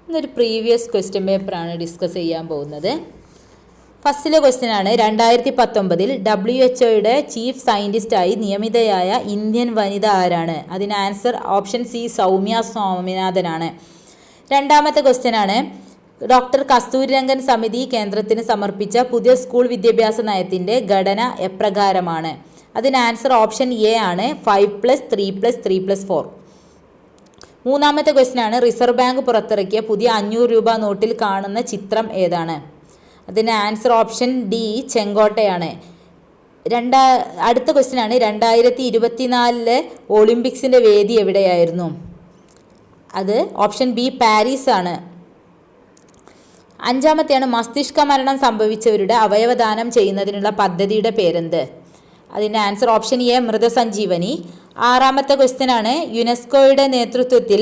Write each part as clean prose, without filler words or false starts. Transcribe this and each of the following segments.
ഇന്നൊരു previous question പേപ്പറാണ് discuss ചെയ്യാൻ പോകുന്നത്. ഫസ്റ്റിലെ ക്വസ്റ്റ്യൻ ആണ്, 2019 WHO ചീഫ് സയൻറ്റിസ്റ്റായി നിയമിതയായ ഇന്ത്യൻ വനിത ആരാണ്? അതിന് ആൻസർ ഓപ്ഷൻ സി സൗമ്യ സ്വാമിനാഥനാണ്. രണ്ടാമത്തെ ക്വസ്റ്റ്യൻ ആണ്, ഡോക്ടർ കസ്തൂരിരംഗൻ സമിതി കേന്ദ്രത്തിന് സമർപ്പിച്ച പുതിയ സ്കൂൾ വിദ്യാഭ്യാസ നയത്തിൻ്റെ ഘടന എപ്രകാരമാണ്? അതിന് ആൻസർ ഓപ്ഷൻ എ ആണ് 5+3+3+4. മൂന്നാമത്തെ ക്വസ്റ്റ്യൻ ആണ്, റിസർവ് ബാങ്ക് പുറത്തിറക്കിയ പുതിയ 500 രൂപ നോട്ടിൽ കാണുന്ന ചിത്രം ഏതാണ്? അതിന് ആൻസർ ഓപ്ഷൻ ഡി ചെങ്കോട്ടയാണ്. അടുത്ത ക്വസ്റ്റ്യൻ ആണ്, 2024 ഒളിമ്പിക്സിൻ്റെ വേദി എവിടെയായിരുന്നു? അത് ഓപ്ഷൻ ബി പാരീസ് ആണ്. അഞ്ചാമത്തെയാണ്, മസ്തിഷ്ക മരണം സംഭവിച്ചവരുടെ അവയവദാനം ചെയ്യുന്നതിനുള്ള പദ്ധതിയുടെ പേരെന്ത്? അതിൻ്റെ ആൻസർ ഓപ്ഷൻ എ മൃതസഞ്ജീവനി. ആറാമത്തെ ക്വസ്റ്റ്യൻ ആണ്, യുനെസ്കോയുടെ നേതൃത്വത്തിൽ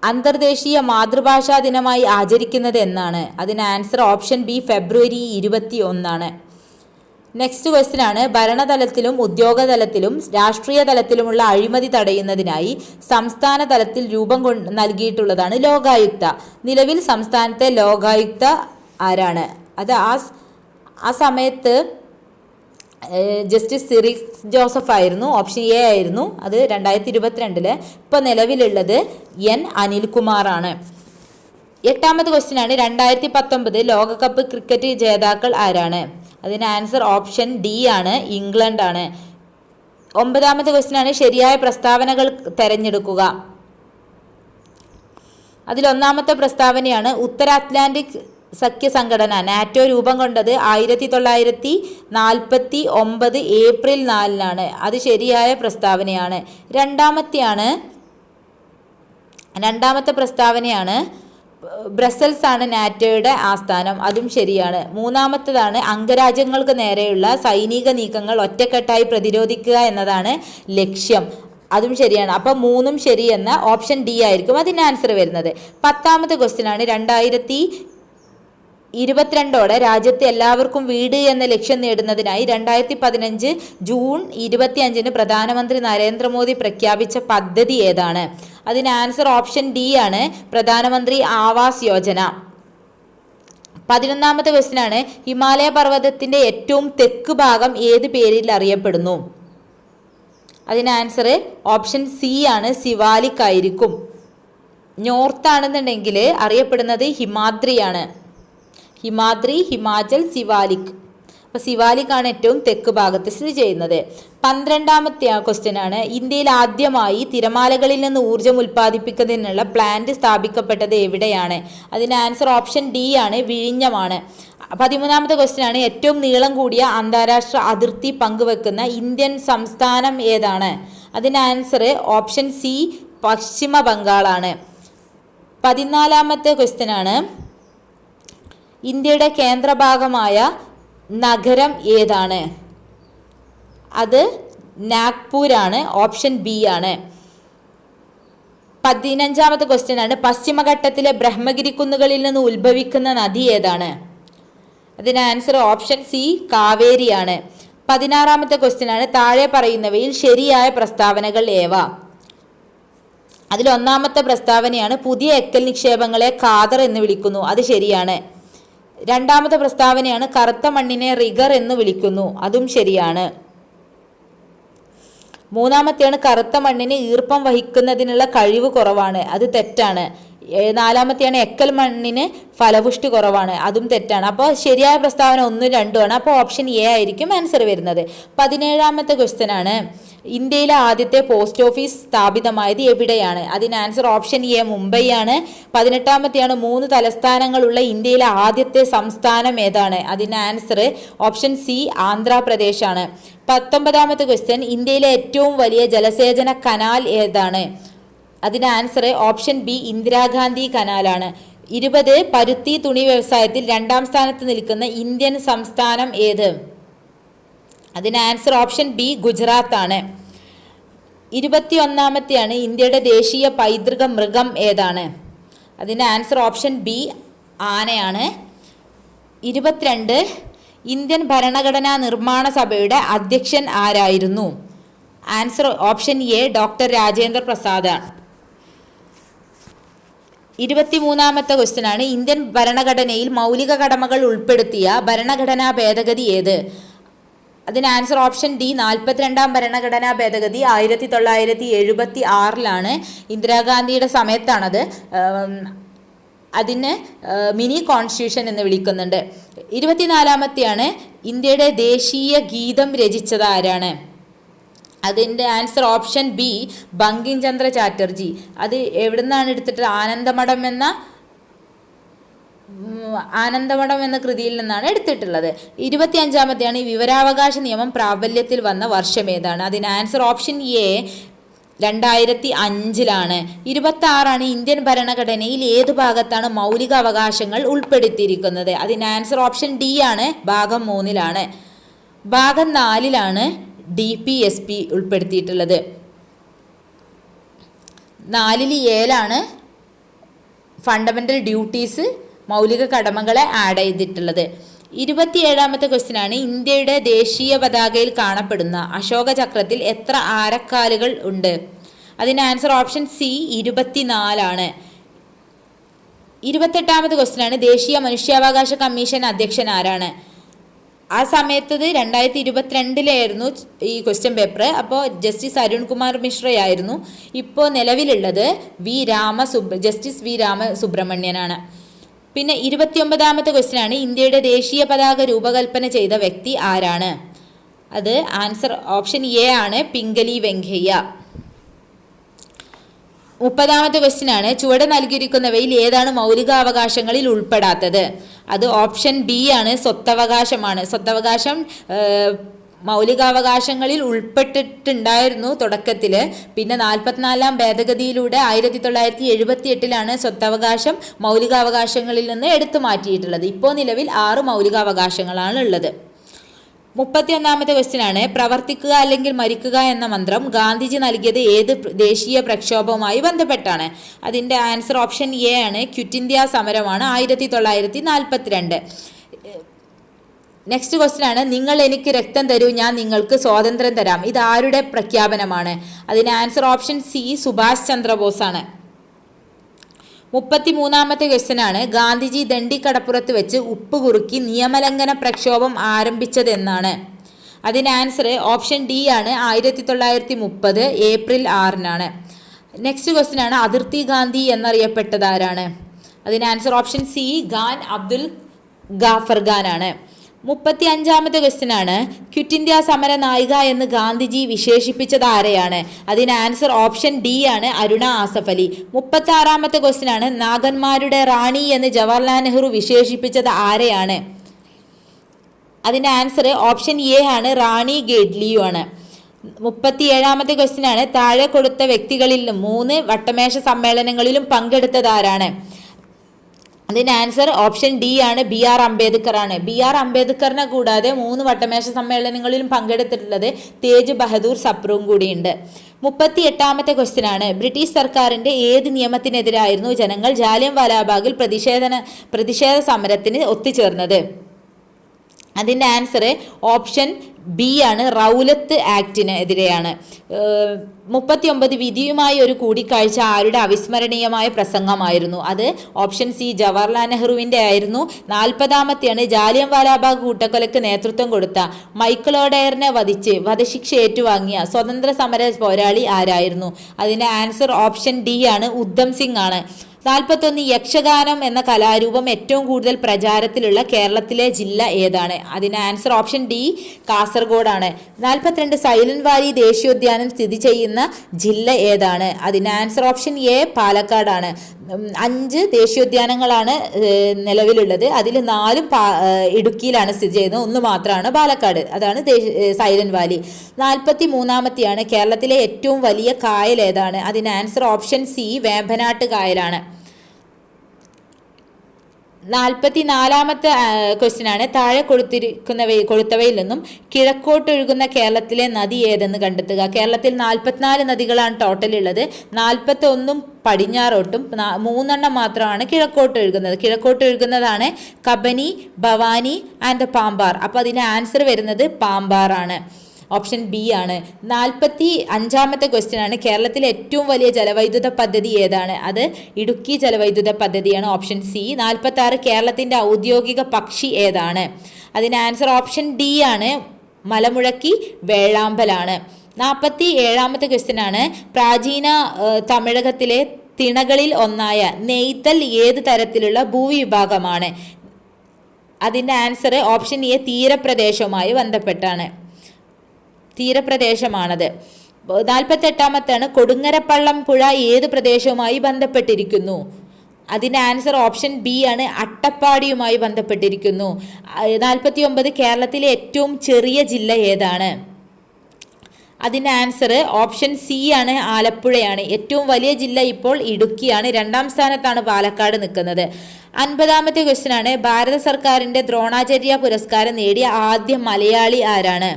അന്തർദേശീയ മാതൃഭാഷാ ദിനമായി ആചരിക്കുന്നത് എന്നാണ്? അതിന് ആൻസർ ഓപ്ഷൻ ബി ഫെബ്രുവരി 21. നെക്സ്റ്റ് ക്വസ്റ്റ്യൻ ആണ്, ഭരണതലത്തിലും ഉദ്യോഗതലത്തിലും രാഷ്ട്രീയ തലത്തിലുമുള്ള അഴിമതി തടയുന്നതിനായി സംസ്ഥാന തലത്തിൽ രൂപം നൽകിയിട്ടുള്ളതാണ് ലോകായുക്ത. നിലവിൽ സംസ്ഥാനത്തെ ലോകായുക്ത ആരാണ്? അത് ആ സമയത്ത് ജസ്റ്റിസ് സിറിക് ജോസഫ് ആയിരുന്നു. ഓപ്ഷൻ എ ആയിരുന്നു. അത് 2022. ഇപ്പോൾ നിലവിലുള്ളത് എൻ അനിൽകുമാറാണ്. എട്ടാമത്തെ ക്വസ്റ്റ്യൻ ആണ്, 2019 ലോകകപ്പ് ക്രിക്കറ്റ് ജേതാക്കൾ ആരാണ്? അതിന് ആൻസർ ഓപ്ഷൻ ഡി ആണ്, ഇംഗ്ലണ്ട് ആണ്. ഒമ്പതാമത്തെ ക്വസ്റ്റ്യൻ ആണ്, ശരിയായ പ്രസ്താവനകൾ തിരഞ്ഞെടുക്കുക. അതിലൊന്നാമത്തെ പ്രസ്താവനയാണ്, ഉത്തര അറ്റ്ലാന്റിക് സഖ്യ സംഘടന നാറ്റോ രൂപം കൊണ്ടത് 1949 ഏപ്രിൽ 4 അത് ശരിയായ പ്രസ്താവനയാണ്. രണ്ടാമത്തെ പ്രസ്താവനയാണ്, ബ്രസൽസ് ആണ് നാറ്റോയുടെ ആസ്ഥാനം. അതും ശരിയാണ്. മൂന്നാമത്തേതാണ്, അംഗരാജ്യങ്ങൾക്ക് നേരെയുള്ള സൈനിക നീക്കങ്ങൾ ഒറ്റക്കെട്ടായി പ്രതിരോധിക്കുക എന്നതാണ് ലക്ഷ്യം. അതും ശരിയാണ്. അപ്പം 3 ശരി എന്ന ഓപ്ഷൻ ഡി ആയിരിക്കും അതിന് ആൻസർ വരുന്നത്. പത്താമത്തെ ക്വസ്റ്റ്യൻ ആണ്, 2022 രാജ്യത്ത് എല്ലാവർക്കും വീട് എന്ന ലക്ഷ്യം നേടുന്നതിനായി 2015 ജൂൺ 25 പ്രധാനമന്ത്രി നരേന്ദ്രമോദി പ്രഖ്യാപിച്ച പദ്ധതി ഏതാണ്? അതിന് ആൻസർ ഓപ്ഷൻ ഡി ആണ്, പ്രധാനമന്ത്രി ആവാസ് യോജന. 11ാമത്തെ ക്വസ്റ്റ്യൻ ആണ്, ഹിമാലയ പർവ്വതത്തിൻ്റെ ഏറ്റവും തെക്ക് ഭാഗം ഏത് പേരിൽ അറിയപ്പെടുന്നു? അതിന് ആൻസർ ഓപ്ഷൻ സി ആണ്, സിവാലിക് ആയിരിക്കും. നോർത്ത് ആണെന്നുണ്ടെങ്കിൽ അറിയപ്പെടുന്നത് ഹിമാദ്രിയാണ്. ഹിമാദ്രി, ഹിമാചൽ, സിവാലിക്. അപ്പോൾ സിവാലിക് ആണ് ഏറ്റവും തെക്ക് ഭാഗത്ത് സ്ഥിതി ചെയ്യുന്നത്. 12ാമത്തെ ക്വസ്റ്റ്യൻ ആണ്, ഇന്ത്യയിൽ ആദ്യമായി തിരമാലകളിൽ നിന്ന് ഊർജ്ജം ഉൽപ്പാദിപ്പിക്കുന്നതിനുള്ള പ്ലാന്റ് സ്ഥാപിക്കപ്പെട്ടത് എവിടെയാണ്? അതിന് ആൻസർ ഓപ്ഷൻ ഡി ആണ്, വിഴിഞ്ഞമാണ്. 13ാമത്തെ ക്വസ്റ്റ്യൻ ആണ്, ഏറ്റവും നീളം കൂടിയ അന്താരാഷ്ട്ര അതിർത്തി പങ്കുവെക്കുന്ന ഇന്ത്യൻ സംസ്ഥാനം ഏതാണ്? അതിന് ആൻസർ ഓപ്ഷൻ സി പശ്ചിമ ബംഗാളാണ്. 14ാമത്തെ ക്വസ്റ്റ്യൻ ആണ്, ഇന്ത്യയുടെ കേന്ദ്രഭാഗമായ നഗരം ഏതാണ്? അത് നാഗ്പൂരാണ്. ഓപ്ഷൻ ബി ആണ്. 15ാമത്തെ ക്വസ്റ്റ്യൻ ആണ്, പശ്ചിമഘട്ടത്തിലെ ബ്രഹ്മഗിരി കുന്നുകളിൽ നിന്ന് ഉത്ഭവിക്കുന്ന നദി ഏതാണ്? അതിന് ആൻസർ ഓപ്ഷൻ സി കാവേരിയാണ്. 16ാമത്തെ ക്വസ്റ്റ്യൻ ആണ്, താഴെ പറയുന്നവയിൽ ശരിയായ പ്രസ്താവനകൾ ഏവ? അതിലൊന്നാമത്തെ പ്രസ്താവനയാണ്, പുതിയ എക്കൽ നിക്ഷേപങ്ങളെ ഖാദർ എന്ന് വിളിക്കുന്നു. അത് ശരിയാണ്. രണ്ടാമത്തെ പ്രസ്താവനയാണ്, കറുത്ത മണ്ണിനെ റിഗർ എന്ന് വിളിക്കുന്നു. അതും ശരിയാണ്. മൂന്നാമത്തെയാണ്, കറുത്ത മണ്ണിന് ഈർപ്പം വഹിക്കുന്നതിനുള്ള കഴിവ് കുറവാണ്. അത് തെറ്റാണ്. നാലാമത്തെയാണ്, എക്കൽ മണ്ണിന് ഫലപുഷ്ടി കുറവാണ്. അതും തെറ്റാണ്. അപ്പോൾ ശരിയായ പ്രസ്താവന 1, 2 ആണ്. അപ്പോൾ ഓപ്ഷൻ എ ആയിരിക്കും ആൻസർ വരുന്നത്. 17ാമത്തെ ക്വസ്റ്റ്യൻ ആണ്, ഇന്ത്യയിലെ ആദ്യത്തെ പോസ്റ്റ് ഓഫീസ് സ്ഥാപിതമായത് എവിടെയാണ്? അതിന് ആൻസർ ഓപ്ഷൻ എ മുംബൈ ആണ്. 18ാമത്തെയാണ്, 3 തലസ്ഥാനങ്ങളുള്ള ഇന്ത്യയിലെ ആദ്യത്തെ സംസ്ഥാനം ഏതാണ്? അതിന് ആൻസർ ഓപ്ഷൻ സി ആന്ധ്രാപ്രദേശ് ആണ്. 19ാമത്തെ ക്വസ്റ്റ്യൻ, ഇന്ത്യയിലെ ഏറ്റവും വലിയ ജലസേചന കനാൽ ഏതാണ്? അതിന് ആൻസർ ഓപ്ഷൻ ബി ഇന്ദിരാഗാന്ധി കനാലാണ്. 20 പരുത്തി തുണി വ്യവസായത്തിൽ 2ാം സ്ഥാനത്ത് നിൽക്കുന്ന ഇന്ത്യൻ സംസ്ഥാനം ഏത്? അതിന് ആൻസർ ഓപ്ഷൻ ബി ഗുജറാത്ത് ആണ്. 21ാമത്തെയാണ്, ഇന്ത്യയുടെ ദേശീയ പൈതൃക മൃഗം ഏതാണ്? അതിന് ആൻസർ ഓപ്ഷൻ ബി ആനയാണ്. 22 ഇന്ത്യൻ ഭരണഘടനാ നിർമ്മാണ സഭയുടെ അധ്യക്ഷൻ ആരായിരുന്നു? Answer option A doctor Rajendra Prasad. 23-ാമത്തെ ക്വസ്റ്റ്യൻ ആണ്, ഇന്ത്യൻ ഭരണഘടനയിൽ മൗലിക കടമകൾ ഉൾപ്പെടുത്തിയ ഭരണഘടനാ ഭേദഗതി ഏത്? അതിന് ആൻസർ ഓപ്ഷൻ ഡി 42-ാം ഭരണഘടനാ ഭേദഗതി 1976 ഇന്ദിരാഗാന്ധിയുടെ സമയത്താണത്. അതിന് മിനി കോൺസ്റ്റിറ്റ്യൂഷൻ എന്ന് വിളിക്കുന്നുണ്ട്. 24-ാമത്തെയാണ്, ഇന്ത്യയുടെ ദേശീയ ഗീതം രചിച്ചത് ആരാണ്? അതിൻ്റെ answer option B Bankim Chandra Chatterjee. അത് എവിടെ നിന്നാണ് എടുത്തിട്ട്? ആനന്ദമഠം എന്ന കൃതിയിൽ നിന്നാണ് എടുത്തിട്ടുള്ളത്. 25-ാമത്തെയാണ്, വിവരാവകാശ നിയമം പ്രാബല്യത്തിൽ വന്ന വർഷം ഏതാണ്? അതിന് ആൻസർ ഓപ്ഷൻ എ 2005. 26-ആണ്, ഇന്ത്യൻ ഭരണഘടനയിൽ ഏത് ഭാഗത്താണ് മൗലിക അവകാശങ്ങൾ ഉൾപ്പെടുത്തിയിരിക്കുന്നത്? അതിന് ആൻസർ ഓപ്ഷൻ ഡി ആണ്, ഭാഗം 3-ലാണ്. ഭാഗം 4-ലാണ് DPSP ഉൾപ്പെടുത്തിയിട്ടുള്ളത്. 4-ലാണ് ഫണ്ടമെൻ്റൽ ഡ്യൂട്ടീസ്, മൗലിക കടമകളെ ആഡ് ചെയ്തിട്ടുള്ളത്. 27-ാമത്തെ ക്വസ്റ്റ്യൻ ആണ്, ഇന്ത്യയുടെ ദേശീയ പതാകയിൽ കാണപ്പെടുന്ന അശോക ചക്രത്തിൽ എത്ര ആരക്കാലുകൾ ഉണ്ട്? അതിന് ആൻസർ ഓപ്ഷൻ സി 24-ആണ്. 28-ാമത്തെ ക്വസ്റ്റ്യൻ ആണ്, ദേശീയ മനുഷ്യാവകാശ കമ്മീഷൻ അധ്യക്ഷൻ ആരാണ്? ആ സമയത്ത് 2022 ഈ ക്വസ്റ്റ്യൻ പേപ്പർ. അപ്പോൾ ജസ്റ്റിസ് അരുൺകുമാർ മിശ്രയായിരുന്നു. ഇപ്പോൾ നിലവിലുള്ളത് ജസ്റ്റിസ് വി രാമസുബ്രഹ്മണ്യനാണ്. പിന്നെ 29-ാമത്തെ ക്വസ്റ്റ്യൻ ആണ്, ഇന്ത്യയുടെ ദേശീയ പതാക രൂപകൽപ്പന ചെയ്ത വ്യക്തി ആരാണ്? അത് ആൻസർ ഓപ്ഷൻ എ ആണ്, പിംഗലി വെങ്കയ്യ. 30-ാമത്തെ ക്വസ്റ്റ്യൻ ആണ്, ചുവടെ നൽകിയിരിക്കുന്നവയിൽ ഏതാണ് മൗലികാവകാശങ്ങളിൽ ഉൾപ്പെടാത്തത്? അത് ഓപ്ഷൻ ബി ആണ്, സ്വത്തവകാശമാണ്. സ്വത്തവകാശം മൗലികാവകാശങ്ങളിൽ ഉൾപ്പെട്ടിട്ടുണ്ടായിരുന്നു തുടക്കത്തിൽ. പിന്നെ 44-ാം ഭേദഗതിയിലൂടെ 1978 സ്വത്തവകാശം മൗലികാവകാശങ്ങളിൽ നിന്ന് എടുത്തു മാറ്റിയിട്ടുള്ളത്. ഇപ്പോൾ നിലവിൽ 6 മൗലികാവകാശങ്ങളാണ് ഉള്ളത്. 31-ാമത്തെ ക്വസ്റ്റ്യൻ ആണ്, പ്രവർത്തിക്കുക അല്ലെങ്കിൽ മരിക്കുക എന്ന മന്ത്രം ഗാന്ധിജി നൽകിയത് ഏത് ദേശീയ പ്രക്ഷോഭവുമായി ബന്ധപ്പെട്ടാണ്? അതിൻ്റെ ആൻസർ ഓപ്ഷൻ എ ആണ്, ക്വിറ്റ് ഇന്ത്യ സമരമാണ് 1942. നെക്സ്റ്റ് ക്വസ്റ്റ്യൻ ആണ്, നിങ്ങൾ എനിക്ക് രക്തം തരൂ, ഞാൻ നിങ്ങൾക്ക് സ്വാതന്ത്ര്യം തരാം. ഇത് ആരുടെ പ്രഖ്യാപനമാണ്? അതിന് answer option C Subhash Chandrabose ആണ്. 33-ാമത്തെ ക്വസ്റ്റ്യൻ ആണ്, ഗാന്ധിജി ദണ്ഡിക്കടപ്പുറത്ത് വെച്ച് ഉപ്പ് കുറുക്കി നിയമലംഘന പ്രക്ഷോഭം ആരംഭിച്ചതെന്നാണ്? അതിന് ആൻസർ ഓപ്ഷൻ ഡി ആണ്, 1930 ഏപ്രിൽ 6-നാണ്. നെക്സ്റ്റ് ക്വസ്റ്റ്യൻ ആണ്, അതിർത്തി ഗാന്ധി എന്നറിയപ്പെട്ടത് ആരാണ്? അതിന് answer option C Khan Abdul Ghaffar Khan ആണ്. 35-ാമത്തെ ക്വസ്റ്റ്യൻ ആണ്, ക്വിറ്റ് ഇന്ത്യ സമര നായിക എന്ന് ഗാന്ധിജി വിശേഷിപ്പിച്ചത് ആരെയാണ്? അതിന് ആൻസർ ഓപ്ഷൻ ഡി ആണ്, അരുണ ആസഫ് അലി. 36-ാമത്തെ ക്വസ്റ്റ്യൻ ആണ്, നാഗന്മാരുടെ റാണി എന്ന് ജവഹർലാൽ നെഹ്റു വിശേഷിപ്പിച്ചത് ആരെയാണ്? അതിൻ്റെ ആൻസർ ഓപ്ഷൻ എ ആണ്, റാണി ഗേഡ്ലിയു ആണ്. 37-ാമത്തെ ക്വസ്റ്റ്യൻ ആണ്, താഴെ കൊടുത്ത വ്യക്തികളിൽ 3 വട്ടമേശ സമ്മേളനങ്ങളിലും പങ്കെടുത്തത് ആരാണ്? അതിന് ആൻസർ ഓപ്ഷൻ ഡി ആണ്, BR അംബേദ്കർ ആണ്. BR അംബേദ്കറിനെ കൂടാതെ 3 വട്ടമേശ സമ്മേളനങ്ങളിലും പങ്കെടുത്തിട്ടുള്ളത് തേജ് ബഹദൂർ സപ്രുവും കൂടിയുണ്ട്. 38-ാമത്തെ ക്വസ്റ്റ്യൻ ആണ്, ബ്രിട്ടീഷ് സർക്കാരിൻ്റെ ഏത് നിയമത്തിനെതിരായിരുന്നു ജനങ്ങൾ ജാലിയൻ വാലാബാഗിൽ പ്രതിഷേധ സമരത്തിന് ഒത്തുചേർന്നത്? അതിൻ്റെ ആൻസർ ഓപ്ഷൻ ബി ആണ്, റൗലത്ത് ആക്ടിനെതിരെയാണ്. 39 വിധിയുമായി ഒരു കൂടിക്കാഴ്ച ആരുടെ അവിസ്മരണീയമായ പ്രസംഗമായിരുന്നു? അത് ഓപ്ഷൻ സി ജവഹർലാൽ നെഹ്റുവിൻ്റെ ആയിരുന്നു. 40-ാമത്തെയാണ്, ജാലിയൻ വാലാബാഗ് കൂട്ടക്കൊലയ്ക്ക് നേതൃത്വം കൊടുത്ത മൈക്കിൾ ഒഡെയറിനെ വധിച്ച് വധശിക്ഷ ഏറ്റുവാങ്ങിയ സ്വതന്ത്ര സമര പോരാളി ആരായിരുന്നു? അതിൻ്റെ ആൻസർ ഓപ്ഷൻ ഡി ആണ്, ഉദ്ധം സിംഗ് ആണ്. 41 യക്ഷഗാനം എന്ന കലാരൂപം ഏറ്റവും കൂടുതൽ പ്രചാരത്തിലുള്ള കേരളത്തിലെ ജില്ല ഏതാണ്? അതിന് ആൻസർ ഓപ്ഷൻ ഡി കാസർഗോഡാണ്. 42 സൈലന്റ് വാലി ദേശീയോദ്യാനം സ്ഥിതി ചെയ്യുന്ന ജില്ല ഏതാണ്? അതിന് ആൻസർ ഓപ്ഷൻ എ പാലക്കാടാണ്. 5 ദേശീയോദ്യാനങ്ങളാണ് നിലവിലുള്ളത്. അതിൽ 4 ഇടുക്കിയിലാണ് സ്ഥിതി ചെയ്യുന്നത്, 1 മാത്രമാണ് പാലക്കാട്, അതാണ് സൈലന്റ് വാലി. 43-ാമത്തെയാണ്, കേരളത്തിലെ ഏറ്റവും വലിയ കായൽ ഏതാണ്? അതിന് ആൻസർ ഓപ്ഷൻ സി വേമ്പനാട്ട് കായലാണ്. 44-ാമത്തെ ക്വസ്റ്റ്യൻ ആണ്, താഴെ കൊടുത്തവയിൽ നിന്നും കിഴക്കോട്ടൊഴുകുന്ന കേരളത്തിലെ നദി ഏതെന്ന് കണ്ടെത്തുക. കേരളത്തിൽ 44 നദികളാണ് ടോട്ടൽ ഉള്ളത്. 41 പടിഞ്ഞാറോട്ടും 3 മാത്രമാണ് കിഴക്കോട്ടൊഴുകുന്നത്. കിഴക്കോട്ടൊഴുകുന്നതാണ് കബനി, ഭവാനി ആൻഡ് പാമ്പാർ. അപ്പോൾ അതിന് ആൻസർ വരുന്നത് പാമ്പാറാണ്. ഓപ്ഷൻ ബി ആണ്. 45-ാമത്തെ ക്വസ്റ്റ്യൻ ആണ്, കേരളത്തിലെ ഏറ്റവും വലിയ ജലവൈദ്യുത പദ്ധതി ഏതാണ്? അത് ഇടുക്കി ജലവൈദ്യുത പദ്ധതിയാണ്, ഓപ്ഷൻ സി. 46, കേരളത്തിൻ്റെ ഔദ്യോഗിക പക്ഷി ഏതാണ്? അതിന് ആൻസർ ഓപ്ഷൻ ഡി ആണ്, മലമുഴക്കി വേഴാമ്പലാണ്. 47-ാമത്തെ ക്വസ്റ്റ്യൻ ആണ്, പ്രാചീന തമിഴകത്തിലെ തിണകളിൽ ഒന്നായ നെയ്തൽ ഏത് തരത്തിലുള്ള ഭൂവിഭാഗമാണ്? അതിൻ്റെ ആൻസർ ഓപ്ഷൻ എ, തീരപ്രദേശവുമായി ബന്ധപ്പെട്ടാണ്, തീരപ്രദേശമാണത്. 48-ാമത്താണ്, കൊടുങ്ങരപ്പള്ളം പുഴ ഏത് പ്രദേശവുമായി ബന്ധപ്പെട്ടിരിക്കുന്നു? അതിൻ്റെ ആൻസർ ഓപ്ഷൻ ബി ആണ്, അട്ടപ്പാടിയുമായി ബന്ധപ്പെട്ടിരിക്കുന്നു. 49, കേരളത്തിലെ ഏറ്റവും ചെറിയ ജില്ല ഏതാണ്? അതിൻ്റെ ആൻസർ ഓപ്ഷൻ സി ആണ്, ആലപ്പുഴയാണ്. ഏറ്റവും വലിയ ജില്ല ഇപ്പോൾ ഇടുക്കിയാണ്, 2ാം സ്ഥാനത്താണ് പാലക്കാട് നിൽക്കുന്നത്. 50-ാമത്തെ ക്വസ്റ്റ്യൻ ആണ്, ഭാരത സർക്കാരിൻ്റെ ദ്രോണാചാര്യ പുരസ്കാരം നേടിയ ആദ്യ മലയാളി ആരാണ്?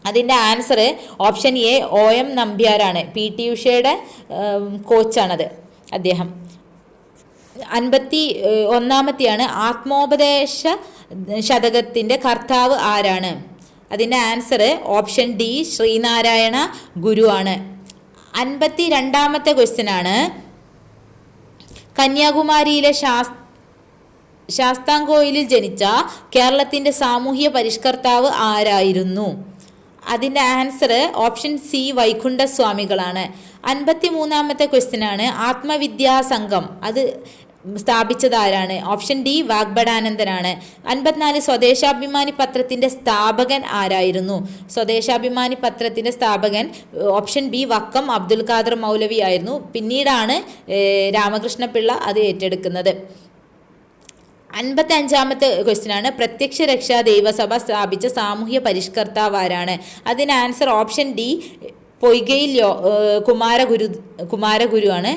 അതിൻ്റെ answer option A, OM നമ്പ്യാരാണ്. PT ഉഷയുടെ കോച്ചാണത് അദ്ദേഹം. 51-ാമത്തെയാണ്, ആത്മോപദേശ ശതകത്തിൻ്റെ കർത്താവ് ആരാണ്? അതിൻ്റെ ആൻസർ ഓപ്ഷൻ ഡി, ശ്രീനാരായണ ഗുരു ആണ്. 52-ാമത്തെ ക്വസ്റ്റ്യൻ ആണ്, കന്യാകുമാരിയിലെ ശാസ്താംകോയിലിൽ ജനിച്ച കേരളത്തിൻ്റെ സാമൂഹ്യ പരിഷ്കർത്താവ് ആരായിരുന്നു? അതിൻ്റെ ആൻസർ ഓപ്ഷൻ സി, വൈകുണ്ഠസ്വാമികളാണ്. 53-ാമത്തെ ക്വസ്റ്റ്യൻ ആണ്, ആത്മവിദ്യാസംഘം അത് സ്ഥാപിച്ചത് ആരാണ്? Option D, വാഗ്ഭടാനന്ദനാണ്. 54, സ്വദേശാഭിമാനി പത്രത്തിൻ്റെ സ്ഥാപകൻ ആരായിരുന്നു? സ്വദേശാഭിമാനി പത്രത്തിൻ്റെ സ്ഥാപകൻ ഓപ്ഷൻ ബി, വക്കം അബ്ദുൽ ഖാദർ മൗലവി ആയിരുന്നു. പിന്നീടാണ് രാമകൃഷ്ണപിള്ള അത് ഏറ്റെടുക്കുന്നത്. 55-ാമത്തെ ക്വസ്റ്റ്യൻ ആണ്, പ്രത്യക്ഷ രക്ഷാ ദൈവസഭ സ്ഥാപിച്ച സാമൂഹ്യ പരിഷ്കർത്താവ് ആരാണ്? അതിന് ആൻസർ ഓപ്ഷൻ ഡി, പൊയ്കയിൽ കുമാരഗുരു ആണ്.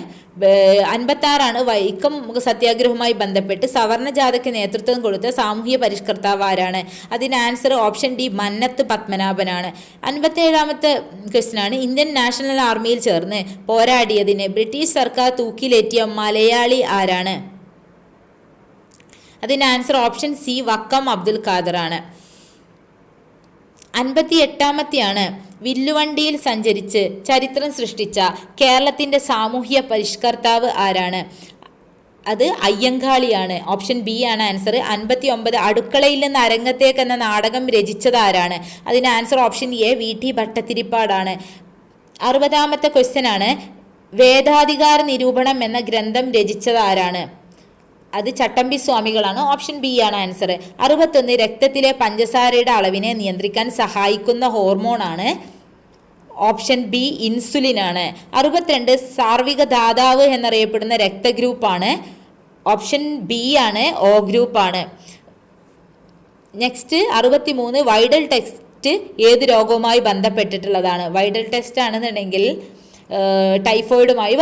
56 വൈക്കം സത്യാഗ്രഹവുമായി ബന്ധപ്പെട്ട് സവർണ ജാഥയ്ക്ക് നേതൃത്വം കൊടുത്ത സാമൂഹ്യ പരിഷ്കർത്താവ് ആരാണ്? അതിന് ആൻസർ ഓപ്ഷൻ ഡി, മന്നത്ത് പത്മനാഭനാണ്. 57-ാമത്തെ ക്വസ്റ്റ്യൻ ആണ്, ഇന്ത്യൻ നാഷണൽ ആർമിയിൽ ചേർന്ന് പോരാടിയതിന് ബ്രിട്ടീഷ് സർക്കാർ തൂക്കിലേറ്റിയ മലയാളി ആരാണ്? അതിന് answer option C, Vakkom Abdul Khader ആണ്. 58-ാമത്തെയാണ്, വില്ലുവണ്ടിയിൽ സഞ്ചരിച്ച് ചരിത്രം സൃഷ്ടിച്ച കേരളത്തിൻ്റെ സാമൂഹ്യ പരിഷ്കർത്താവ് ആരാണ്? അത് അയ്യങ്കാളിയാണ്, ഓപ്ഷൻ ബി ആണ് ആൻസർ. 59, അടുക്കളയിൽ നിന്ന് അരങ്ങത്തേക്ക് എന്ന നാടകം രചിച്ചത് ആരാണ്? അതിന് ആൻസർ ഓപ്ഷൻ എ, VT ഭട്ടതിരിപ്പാടാണ്. 60-ാമത്തെ ക്വസ്റ്റ്യൻ ആണ്, വേദാധികാര നിരൂപണം എന്ന ഗ്രന്ഥം രചിച്ചത് ആരാണ്? അത് ചട്ടമ്പി സ്വാമികളാണ്, ഓപ്ഷൻ ബി ആണ് ആൻസർ. 61, രക്തത്തിലെ പഞ്ചസാരയുടെ അളവിനെ നിയന്ത്രിക്കാൻ സഹായിക്കുന്ന ഹോർമോണാണ്? ഓപ്ഷൻ ബി, ഇൻസുലിൻ ആണ്. 62, സാർവിക ധാതാവ് എന്നറിയപ്പെടുന്ന രക്തഗ്രൂപ്പാണ്? ഓപ്ഷൻ ബി ആണ്, O ഗ്രൂപ്പാണ്. നെക്സ്റ്റ് 63, വൈഡൽ ടെസ്റ്റ് ഏത് രോഗവുമായി ബന്ധപ്പെട്ടിട്ടുള്ളതാണ്? വൈഡൽ ടെസ്റ്റ് ആണെന്നുണ്ടെങ്കിൽ ടൈഫോയിഡുമായി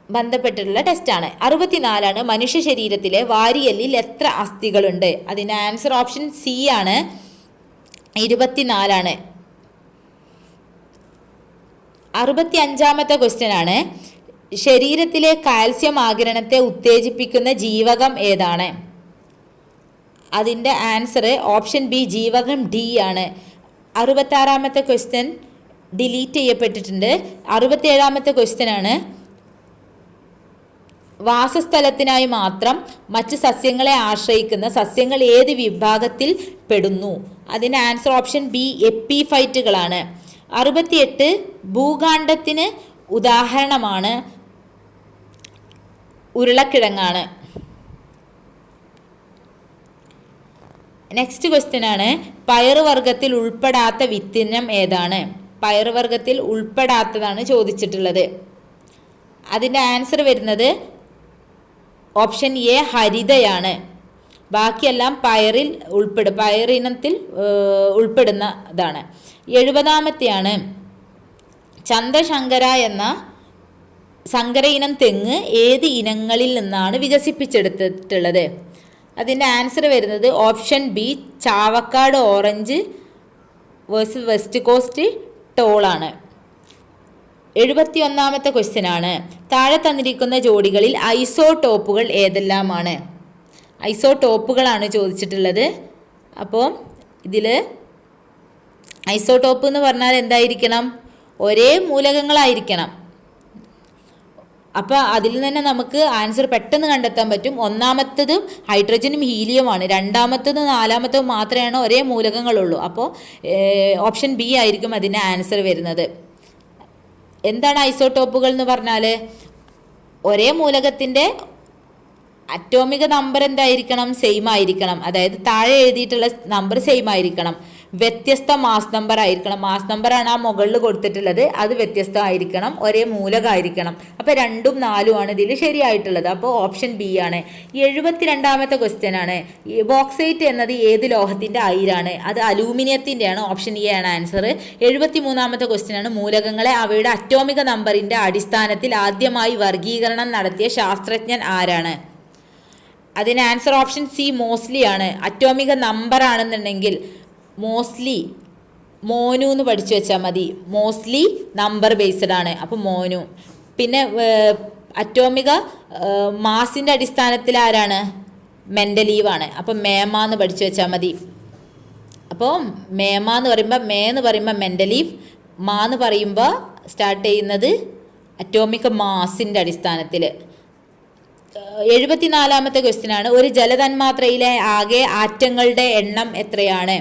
ബന്ധപ്പെട്ടിട്ടുള്ള ടെസ്റ്റാണ്. 64, മനുഷ്യ ശരീരത്തിലെ വാരിയെല്ലിൽ എത്ര അസ്ഥികളുണ്ട്? അതിൻ്റെ ആൻസർ ഓപ്ഷൻ സി ആണ്, 24 ആണ്. 65-ാമത്തെ ക്വസ്റ്റ്യൻ ആണ്, ശരീരത്തിലെ കാൽസ്യം ആഗിരണത്തെ ഉത്തേജിപ്പിക്കുന്ന ജീവകം ഏതാണ്? അതിൻ്റെ ആൻസർ ഓപ്ഷൻ ബി, ജീവകം ഡി ആണ്. 66-ാമത്തെ ക്വസ്റ്റ്യൻ ഡിലീറ്റ് ചെയ്യപ്പെട്ടിട്ടുണ്ട്. 67-ാമത്തെ ക്വസ്റ്റ്യൻ ആണ്, വാസസ്ഥലത്തിനായി മാത്രം മറ്റ് സസ്യങ്ങളെ ആശ്രയിക്കുന്ന സസ്യങ്ങൾ ഏത് വിഭാഗത്തിൽ പെടുന്നു? അതിന് ആൻസർ ഓപ്ഷൻ ബി, എപ്പിഫൈറ്റുകളാണ്. 68, ഭൂഖണ്ഡത്തിന് ഉദാഹരണമാണ് ഉരുളക്കിഴങ്ങാണ്. നെക്സ്റ്റ് ക്വസ്റ്റ്യൻ ആണ്, പയറുവർഗത്തിൽ ഉൾപ്പെടാത്ത വിത്തിനം ഏതാണ്? പയറുവർഗത്തിൽ ഉൾപ്പെടാത്തതാണ് ചോദിച്ചിട്ടുള്ളത്. അതിൻ്റെ ആൻസർ വരുന്നത് ഓപ്ഷൻ എ, ഹരിതയാണ്. ബാക്കിയെല്ലാം പയറിനത്തിൽ ഉൾപ്പെടുന്നതാണ്. 70-ാമത്തെയാണ്, ചന്ദ്രശങ്കര എന്ന സങ്കര ഇനം തെങ്ങ് ഏത് ഇനങ്ങളിൽ നിന്നാണ് വികസിപ്പിച്ചെടുത്തിട്ടുള്ളത്? അതിൻ്റെ ആൻസർ വരുന്നത് option B, Chavakkad orange versus west coast ടോളാണ്. 71-ാമത്തെ ക്വസ്റ്റ്യൻ ആണ്, താഴെ തന്നിരിക്കുന്ന ജോഡികളിൽ ഐസോടോപ്പുകൾ ഏതെല്ലാമാണ്? ഐസോടോപ്പുകളാണ് ചോദിച്ചിട്ടുള്ളത്. അപ്പോൾ ഇതിൽ ഐസോടോപ്പ് എന്ന് പറഞ്ഞാൽ എന്തായിരിക്കണം? ഒരേ മൂലകങ്ങളായിരിക്കണം. അപ്പോൾ അതിൽ തന്നെ നമുക്ക് ആൻസർ പെട്ടെന്ന് കണ്ടെത്താൻ പറ്റും. ഒന്നാമത്തതും ഹൈഡ്രജനും ഹീലിയമാണ്, രണ്ടാമത്തതും നാലാമത്തതും മാത്രമാണ് ഒരേ മൂലകങ്ങളുള്ളൂ. അപ്പോൾ ഓപ്ഷൻ ബി ആയിരിക്കും അതിൻ്റെ ആൻസർ വരുന്നത്. എന്താണ് ഐസോടോപ്പുകൾ എന്ന് പറഞ്ഞാൽ? ഒരേ മൂലകത്തിൻ്റെ അറ്റോമിക നമ്പർ എന്തായിരിക്കണം? സെയിം ആയിരിക്കണം. അതായത് താഴെ എഴുതിയിട്ടുള്ള നമ്പർ സെയിം ആയിരിക്കണം. വ്യത്യസ്ത മാസ് നമ്പർ ആയിരിക്കണം. മാസ് നമ്പറാണ് ആ മുകളിൽ കൊടുത്തിട്ടുള്ളത്, അത് വ്യത്യസ്തമായിരിക്കണം. ഒരേ മൂലകമായിരിക്കണം. അപ്പോൾ 2ഉം 4ഉം ആണ് ഇതിൽ ശരിയായിട്ടുള്ളത്. അപ്പോൾ ഓപ്ഷൻ ബി ആണ്. 72ാമത്തെ ക്വസ്റ്റ്യൻ ആണ്. ബോക്സൈറ്റ് എന്നത് ഏത് ലോഹത്തിൻ്റെ അയിരാണ്? അത് അലൂമിനിയത്തിൻ്റെയാണ്. ഓപ്ഷൻ എ ആണ് ആൻസർ. 73ാമത്തെ ക്വസ്റ്റ്യൻ ആണ്. മൂലകങ്ങളെ അവയുടെ അറ്റോമിക നമ്പറിൻ്റെ അടിസ്ഥാനത്തിൽ ആദ്യമായി വർഗീകരണം നടത്തിയ ശാസ്ത്രജ്ഞൻ ആരാണ്? അതിന് ആൻസർ ഓപ്ഷൻ സി മോസ്ലി ആണ്. അറ്റോമിക നമ്പർ ആണെന്നുണ്ടെങ്കിൽ മോസ്ലി, മോനു എന്ന് പഠിച്ചു വെച്ചാൽ മതി. മോസ്ലി നമ്പർ ബേസ്ഡ് ആണ്, അപ്പോൾ മോനു. പിന്നെ അറ്റോമിക മാസിൻ്റെ അടിസ്ഥാനത്തിൽ ആരാണ്? മെൻഡലീവ് ആണ്, അപ്പോൾ മേമ എന്ന് പഠിച്ചു വെച്ചാൽ മതി. അപ്പോൾ മേമ എന്ന് പറയുമ്പോൾ, മേ എന്ന് പറയുമ്പോൾ മെൻഡലീവ്, മാ എന്ന് പറയുമ്പോൾ സ്റ്റാർട്ട് ചെയ്യുന്നത് അറ്റോമിക മാസിൻ്റെ അടിസ്ഥാനത്തിൽ. 74ാമത്തെ ക്വസ്റ്റ്യൻ ആണ്. ഒരു ജലതന്മാത്രയിലെ ആകെ ആറ്റങ്ങളുടെ എണ്ണം എത്രയാണ്?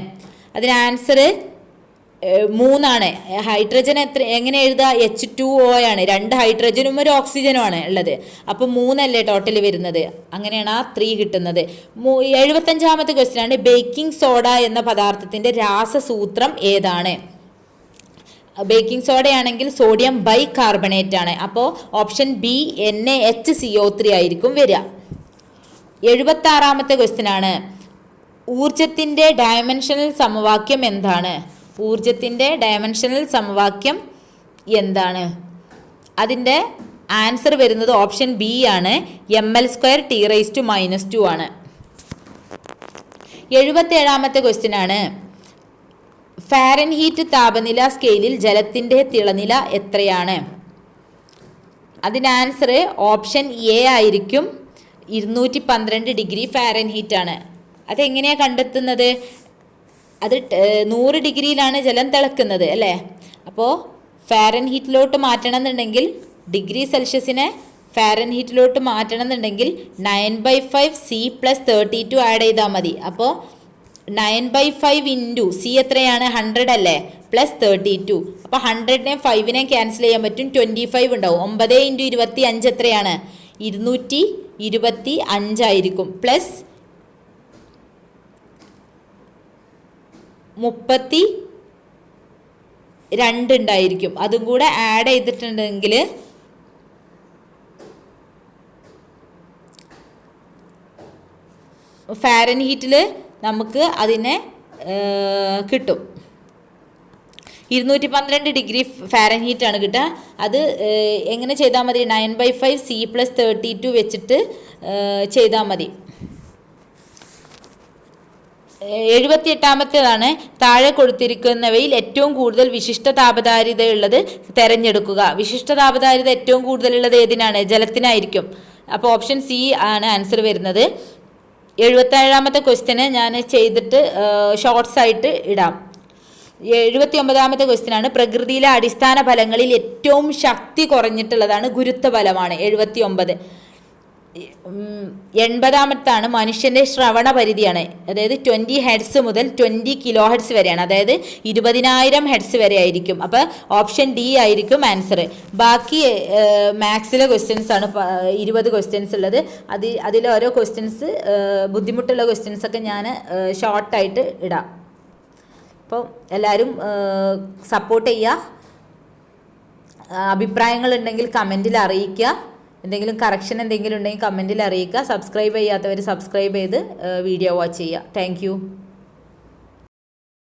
അതിന് ആൻസർ 3 ആണ്. ഹൈഡ്രജൻ എങ്ങനെ എഴുതുക? H2O ആണ്. 2 ഹൈഡ്രജനും 1 ഓക്സിജനും ആണ് ഉള്ളത്. അപ്പോൾ 3 അല്ലേ ടോട്ടൽ വരുന്നത്. അങ്ങനെയാണ് ആ 3 കിട്ടുന്നത്. 75ാമത്തെ ക്വസ്റ്റ്യൻ ആണ്. ബേക്കിംഗ് സോഡ എന്ന പദാർത്ഥത്തിൻ്റെ രാസസൂത്രം ഏതാണ്? ബേക്കിംഗ് സോഡയാണെങ്കിൽ സോഡിയം ബൈകാർബണേറ്റ് ആണ്. അപ്പോൾ ഓപ്ഷൻ ബി NaHCO3 ആയിരിക്കും വരിക. 76ാമത്തെ ക്വസ്റ്റ്യൻ ആണ്. ഊർജത്തിൻ്റെ ഡയമെൻഷണൽ സമവാക്യം എന്താണ്? ഊർജത്തിൻ്റെ ഡയമെൻഷണൽ സമവാക്യം എന്താണ്? അതിൻ്റെ ആൻസർ വരുന്നത് ഓപ്ഷൻ ബി ആണ്. ml²T⁻² ആണ്. 77ാമത്തെ ക്വസ്റ്റ്യൻ ആണ്. ഫാരൻഹീറ്റ് താപനില സ്കെയിലിൽ ജലത്തിൻ്റെ തിളനില എത്രയാണ്? അതിൻ്റെ ആൻസർ ഓപ്ഷൻ എ ആയിരിക്കും. 212 ഡിഗ്രി ഫാരൻഹീറ്റ് ആണ്. അതെങ്ങനെയാണ് കണ്ടെത്തുന്നത്? അത് 100 ഡിഗ്രിയിലാണ് ജലം തിളക്കുന്നത് അല്ലേ? അപ്പോൾ ഫാരൻഹീറ്റിലോട്ട് മാറ്റണം എന്നുണ്ടെങ്കിൽ, ഡിഗ്രി സെൽഷ്യസിനെ ഫാരൻഹീറ്റിലോട്ട് മാറ്റണം എന്നുണ്ടെങ്കിൽ 9/5 C+32 ആഡ് ചെയ്താൽ മതി. അപ്പോൾ 9/5 ഇൻറ്റു സി എത്രയാണ്? 100 അല്ലേ? +32. അപ്പോൾ 100നെ 5നെ ക്യാൻസൽ ചെയ്യാൻ പറ്റും. 25 ഉണ്ടാവും. 9 × 25 എത്രയാണ്? 225 ആയിരിക്കും. പ്ലസ് 32 ഉണ്ടായിരിക്കും. അതും കൂടെ ആഡ് ചെയ്തിട്ടുണ്ടെങ്കിൽ ഫാരൻഹീറ്റിൽ നമുക്ക് അതിനെ കിട്ടും. 212 ഡിഗ്രി ഫാരൻഹീറ്റ് ആണ് കിട്ടുക. അത് എങ്ങനെ ചെയ്താൽ മതി? 9/5 C+32 വെച്ചിട്ട് ചെയ്താൽ മതി. 78ാമത്തേതാണ്. താഴെ കൊടുത്തിരിക്കുന്നവയിൽ ഏറ്റവും കൂടുതൽ വിശിഷ്ട താപധാരിതയുള്ളത് തിരഞ്ഞെടുക്കുക. വിശിഷ്ട താപധാരിത ഏറ്റവും കൂടുതലുള്ളത് ഏതിനാണ്? ജലത്തിനായിരിക്കും. അപ്പോൾ ഓപ്ഷൻ സി ആണ് ആൻസർ വരുന്നത്. 77ാമത്തെ ക്വസ്റ്റ്യന് ഞാൻ ചെയ്തിട്ട് ഷോർട്സ് ആയിട്ട് ഇടാം. 79ാമത്തെ ക്വസ്റ്റ്യൻ ആണ്. പ്രകൃതിയിലെ അടിസ്ഥാന ഫലങ്ങളിൽ ഏറ്റവും ശക്തി കുറഞ്ഞിട്ടുള്ളതാണ് ഗുരുത്വബലമാണ്. 79. 80ാമത്താണ്. മനുഷ്യൻ്റെ ശ്രവണ പരിധിയാണ്. അതായത് 20 ഹെഡ്സ് മുതൽ 20 കിലോ ഹെഡ്സ് വരെയാണ്. അതായത് 20,000 ഹെഡ്സ് വരെ ആയിരിക്കും. അപ്പോൾ ഓപ്ഷൻ ഡി ആയിരിക്കും ആൻസർ. ബാക്കി മാത്സിലെ ക്വസ്റ്റ്യൻസ് ആണ് 20 ക്വസ്റ്റ്യൻസ് ഉള്ളത്. അതിൽ ഓരോ ക്വസ്റ്റ്യൻസ് ബുദ്ധിമുട്ടുള്ള ക്വസ്റ്റ്യൻസൊക്കെ ഞാൻ ഷോർട്ടായിട്ട് ഇടാം. അപ്പോൾ എല്ലാവരും സപ്പോർട്ട് ചെയ്യുക. അഭിപ്രായങ്ങളുണ്ടെങ്കിൽ കമൻറ്റിൽ അറിയിക്കുക. എന്തെങ്കിലും കറക്ഷൻ എന്തെങ്കിലും ഉണ്ടെങ്കിൽ കമൻറ്റിൽ അറിയിക്കുക. സബ്സ്ക്രൈബ് ചെയ്യാത്തവർ സബ്സ്ക്രൈബ് ചെയ്ത് വീഡിയോ വാച്ച് ചെയ്യുക. താങ്ക്